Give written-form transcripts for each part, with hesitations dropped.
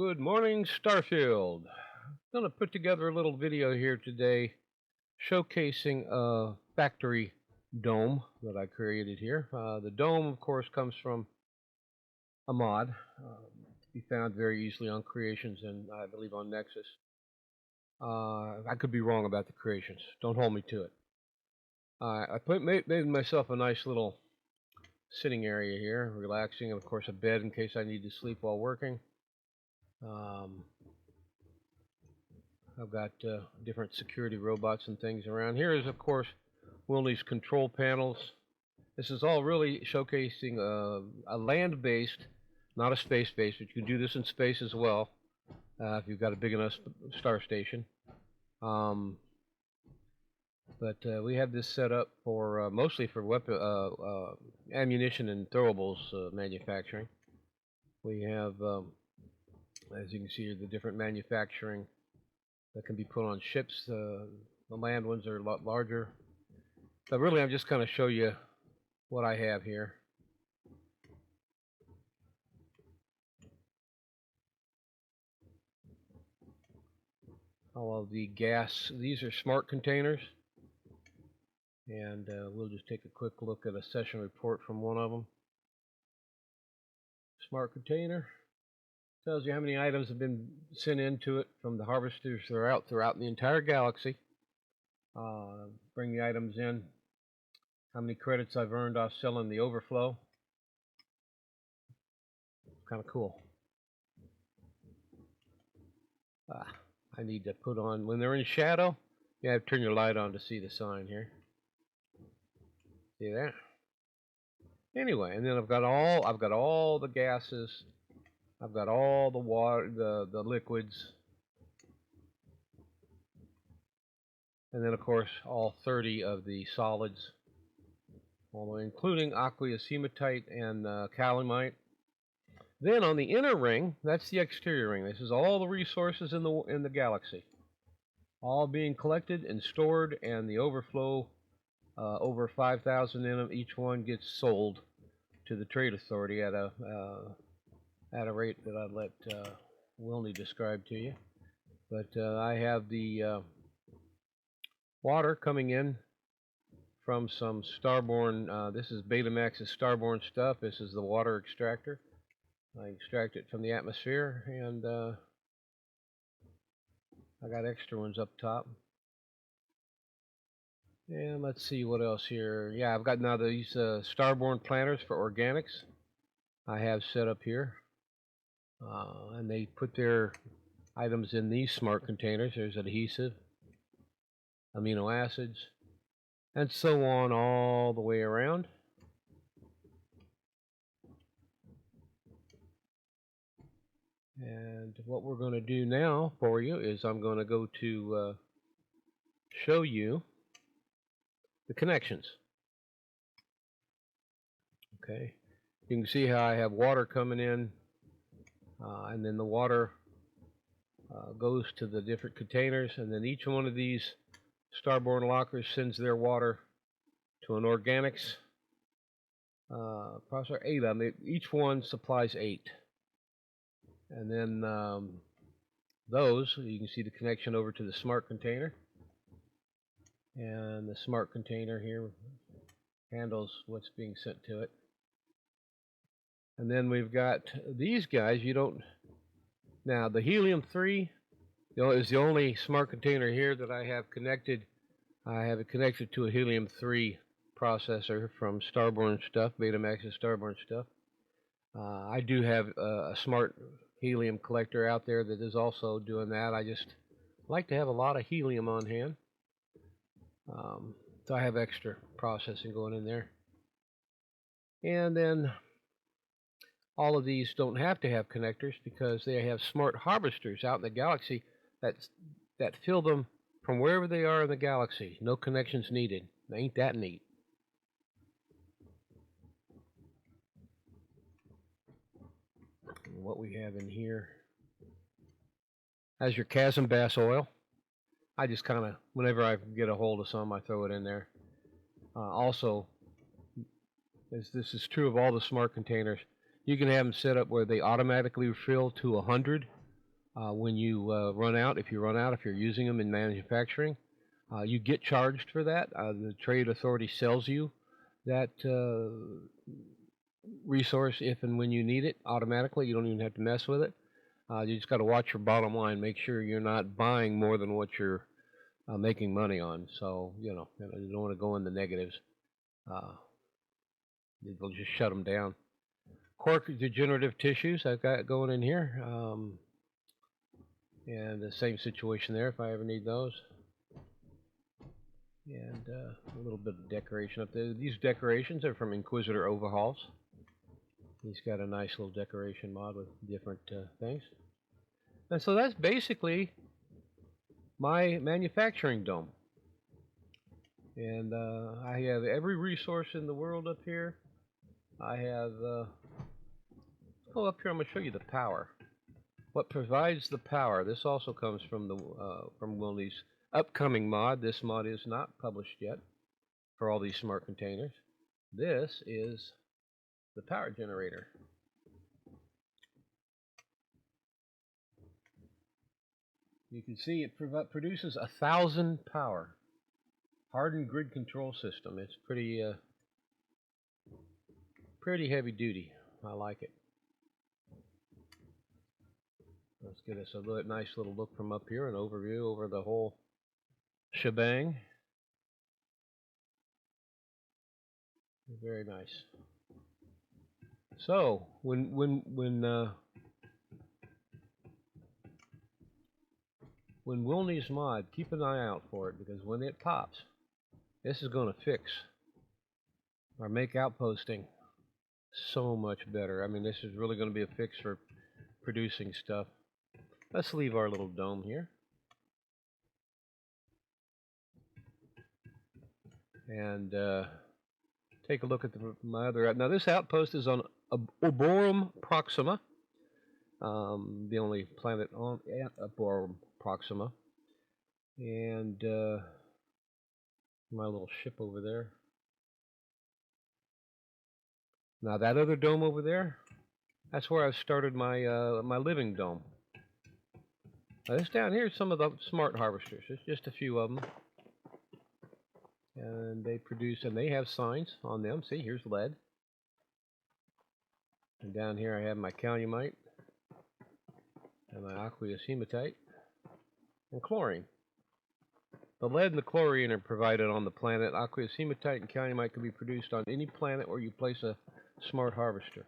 Good morning, Starfield. I'm going to put together a little video here today showcasing a factory dome that I created here. The dome, of course, comes from a mod. To be found very easily on Creations and I believe on Nexus. I could be wrong about the creations. Don't hold me to it. I made myself a nice little sitting area here, relaxing, and of course a bed in case I need to sleep while working. I've got different security robots and things around. Here is, of course, Wilney's control panels. This is all really showcasing a land-based, not a space-based, but you can do this in space as well if you've got a big enough star station. But we have this set up for mostly for weapon, ammunition and throwables manufacturing. We have, as you can see here, the different manufacturing that can be put on ships. The land ones are a lot larger. But really, I'm just kind of show you what I have here. All of the gas, these are smart containers. And we'll just take a quick look at a session report from one of them. Smart container tells you how many items have been sent into it from the harvesters that are out throughout the entire galaxy. Bring the items in, how many credits I've earned off selling the overflow. Kind of cool. I need to put on, when they're in shadow, you have to turn your light on to see the sign here. See that? Anyway, and then I've got all the gases. I've got all the water, the liquids. And then of course all 30 of the solids, all the way including aqueous hematite and calamite. Then on the inner ring, that's the exterior ring. This is all the resources in the galaxy, all being collected and stored, and the overflow, over 5,000 in them. Each one gets sold to the Trade Authority at a rate that I'd let Wilney describe to you. But I have the water coming in from some Starborn. This is Betamax's Starborn stuff. This is the water extractor. I extract it from the atmosphere, and I got extra ones up top. And let's see what else here. Yeah, I've got now these Starborn planters for organics I have set up here. And they put their items in these smart containers. There's adhesive, amino acids, and so on all the way around. And what we're going to do now for you is I'm going to go to show you the connections. Okay, you can see how I have water coming in, and then the water goes to the different containers, and then each one of these Starborn lockers sends their water to an organics processor. 8 of them. Each one supplies 8. And then those, you can see the connection over to the smart container. And the smart container here handles what's being sent to it. And then we've got these guys. Now the helium-3 is the only smart container here that I have connected. I have it connected to a helium-3 processor from Starborn stuff, Betamax's Starborn stuff. I do have a smart helium collector out there that is also doing that. I just like to have a lot of helium on hand. So I have extra processing going in there. And then all of these don't have to have connectors because they have smart harvesters out in the galaxy that fill them from wherever they are in the galaxy. No connections needed. Ain't that neat? What we have in here as your chasm bass oil. I just kind of, whenever I get a hold of some, I throw it in there. Also, this is true of all the smart containers, you can have them set up where they automatically refill to 100 When you run out, if you run out, if you're using them in manufacturing, you get charged for that. The trade authority sells you that resource if and when you need it automatically. You don't even have to mess with it. You just got to watch your bottom line. Make sure you're not buying more than what you're making money on. So you don't want to go in the negatives. They'll just shut them down. Cork degenerative tissues I've got going in here, and the same situation there if I ever need those. And a little bit of decoration up there. These decorations are from Inquisitor Overhauls. He's got a nice little decoration mod with different things. And so that's basically my manufacturing dome. And I have every resource in the world up here. I have, go up here, I'm going to show you the power. What provides the power. This also comes from from Wilney's upcoming mod. This mod is not published yet for all these smart containers. This is the power generator. You can see it produces 1,000 power. Hardened grid control system. It's pretty heavy duty. I like it. Let's get us a nice little look from up here, an overview over the whole shebang. Very nice. So when Wilney's mod, keep an eye out for it, because when it pops, this is going to fix or make outposting so much better. I mean, this is really going to be a fix for producing stuff. Let's leave our little dome here. And take a look at my other. Now, this outpost is on Oborum Proxima, the only planet on Oborum Proxima. And my little ship over there. Now, that other dome over there, that's where I've started my my living dome. Now, this down here is some of the smart harvesters. There's just a few of them. And they produce, and they have signs on them. See, here's lead. And down here I have my calamite and my aqueous hematite and chlorine. The lead and the chlorine are provided on the planet. Aqueous hematite and calamite can be produced on any planet where you place a smart harvester.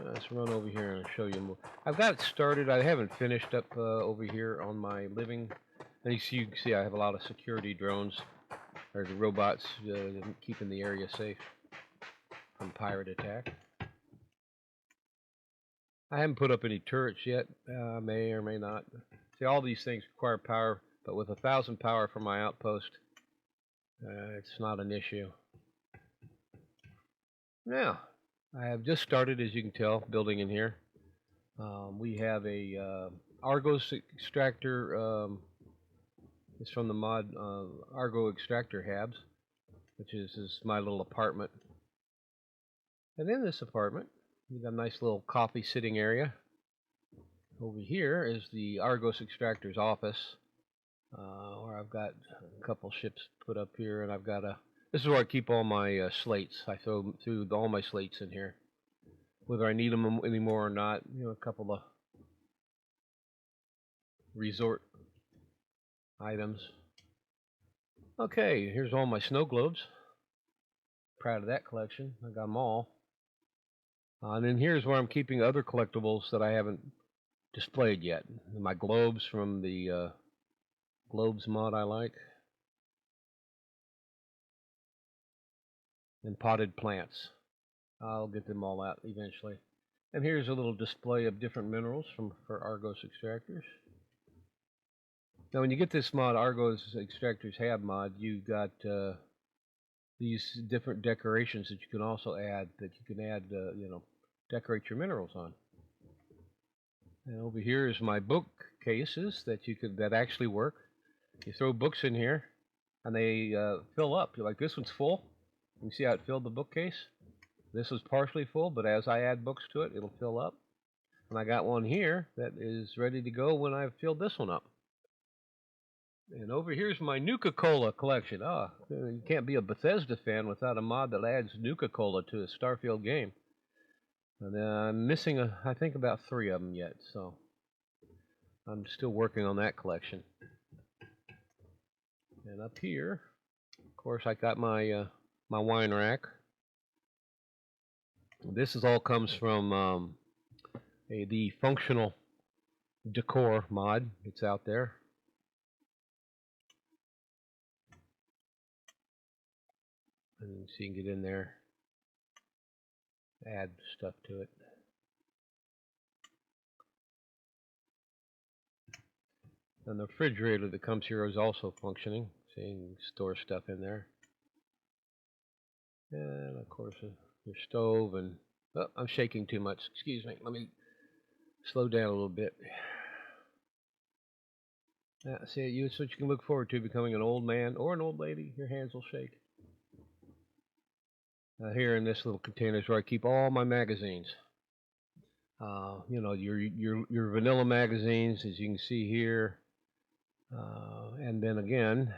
Let's run over here and show you more. I've got it started. I haven't finished up over here on my living. And you can see I have a lot of security drones, or the robots keeping the area safe from pirate attack. I haven't put up any turrets yet. May or may not. See, all these things require power, but with 1,000 power from my outpost, it's not an issue. Now, I have just started, as you can tell, building in here. We have a Argos extractor. It's from the mod Argo extractor Habs, which is my little apartment. And in this apartment, we got a nice little coffee sitting area. Over here is the Argos extractor's office, where I've got a couple ships put up here, and I've got a. This is where I keep all my slates. I throw all my slates in here, whether I need them anymore or not. You know, a couple of resort items. Okay, here's all my snow globes. Proud of that collection. I got them all. And then here's where I'm keeping other collectibles that I haven't displayed yet. My globes from the globes mod I like. And potted plants. I'll get them all out eventually. And here's a little display of different minerals for Argos extractors. Now when you get this mod, Argos extractors Hab mod, you've got these different decorations that you can also add, decorate your minerals on. And over here is my bookcases that actually work. You throw books in here and they fill up. Like this one's full. You see how it filled the bookcase? This is partially full, but as I add books to it, it'll fill up. And I got one here that is ready to go when I've filled this one up. And over here's my Nuka-Cola collection. You can't be a Bethesda fan without a mod that adds Nuka-Cola to a Starfield game. And I'm missing, I think, about 3 of them yet, so I'm still working on that collection. And up here, of course, I got my my wine rack. This is all comes from the functional decor mod. It's out there. And so you can get in there, add stuff to it. And the refrigerator that comes here is also functioning, so you can store stuff in there. And of course, your stove. And I'm shaking too much. Excuse me. Let me slow down a little bit. See, it's what you can look forward to becoming an old man or an old lady. Your hands will shake. Here in this little container is where I keep all my magazines. You know, your vanilla magazines, as you can see here. And then again,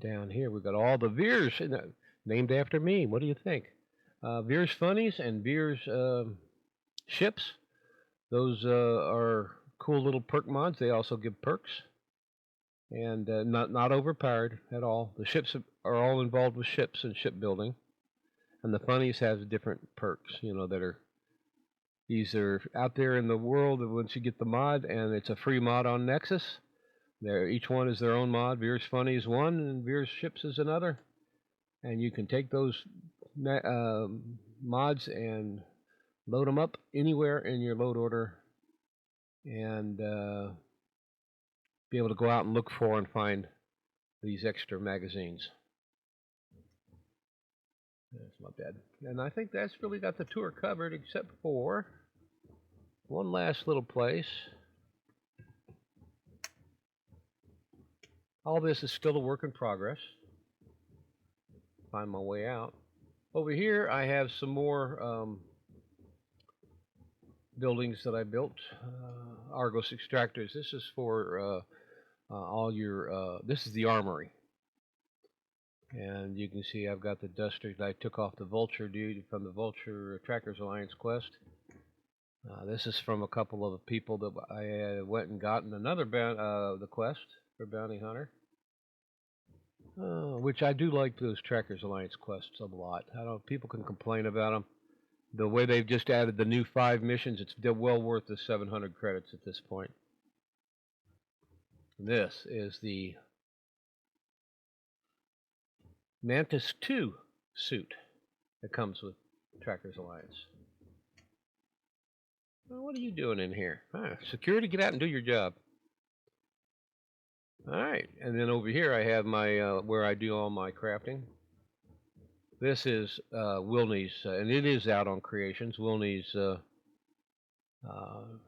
down here we've got all the Veers named after me. What do you think? Veers Funnies and Veers Ships. Those are cool little perk mods. They also give perks, and not overpowered at all. The ships are all involved with ships and shipbuilding, and the Funnies have different perks. You know, these are out there in the world once you get the mod, and it's a free mod on Nexus. Each one is their own mod. Veers Funny is one, and Veers Ships is another. And you can take those mods and load them up anywhere in your load order, and be able to go out and look for and find these extra magazines. That's my bed. And I think that's really got the tour covered, except for one last little place. All this is still a work in progress. Find my way out. Over here, I have some more buildings that I built. Argos extractors. This is for all your. This is the armory, and you can see I've got the duster that I took off the Vulture dude from the Vulture Trackers Alliance quest. This is from a couple of people that I went and gotten another the quest for Bounty Hunter. Which I do like those Trackers Alliance quests a lot. I don't. People can complain about them. The way they've just added the new 5 missions, it's well worth the 700 credits at this point. This is the Mantis 2 suit that comes with Trackers Alliance. Well, what are you doing in here? Security, get out and do your job. Alright, and then over here I have my where I do all my crafting. This is Wilney's, and it is out on Creations, Wilney's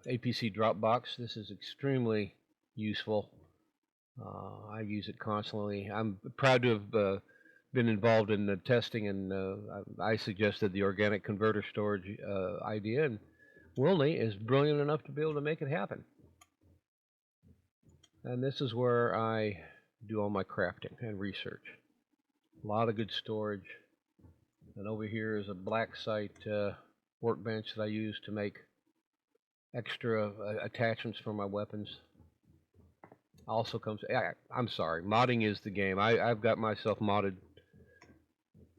APC Dropbox. This is extremely useful. I use it constantly. I'm proud to have been involved in the testing, and I suggested the organic converter storage idea, and Wilney is brilliant enough to be able to make it happen. And this is where I do all my crafting and research. A lot of good storage. And over here is a black site workbench that I use to make extra attachments for my weapons. Also comes, I'm sorry, modding is the game. I've got myself modded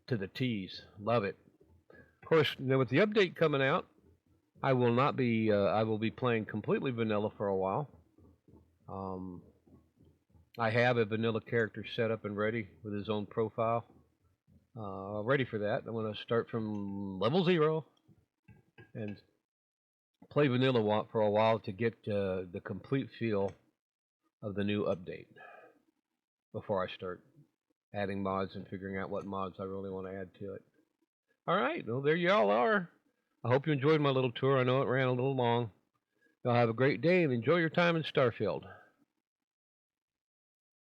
to the T's. Love it. Of course, now with the update coming out, I will not be, I will be playing completely vanilla for a while. I have a vanilla character set up and ready with his own profile. Ready for that. I'm going to start from level 0 and play vanilla for a while to get the complete feel of the new update before I start adding mods and figuring out what mods I really want to add to it. Alright, well there you all are. I hope you enjoyed my little tour. I know it ran a little long. Y'all have a great day and enjoy your time in Starfield.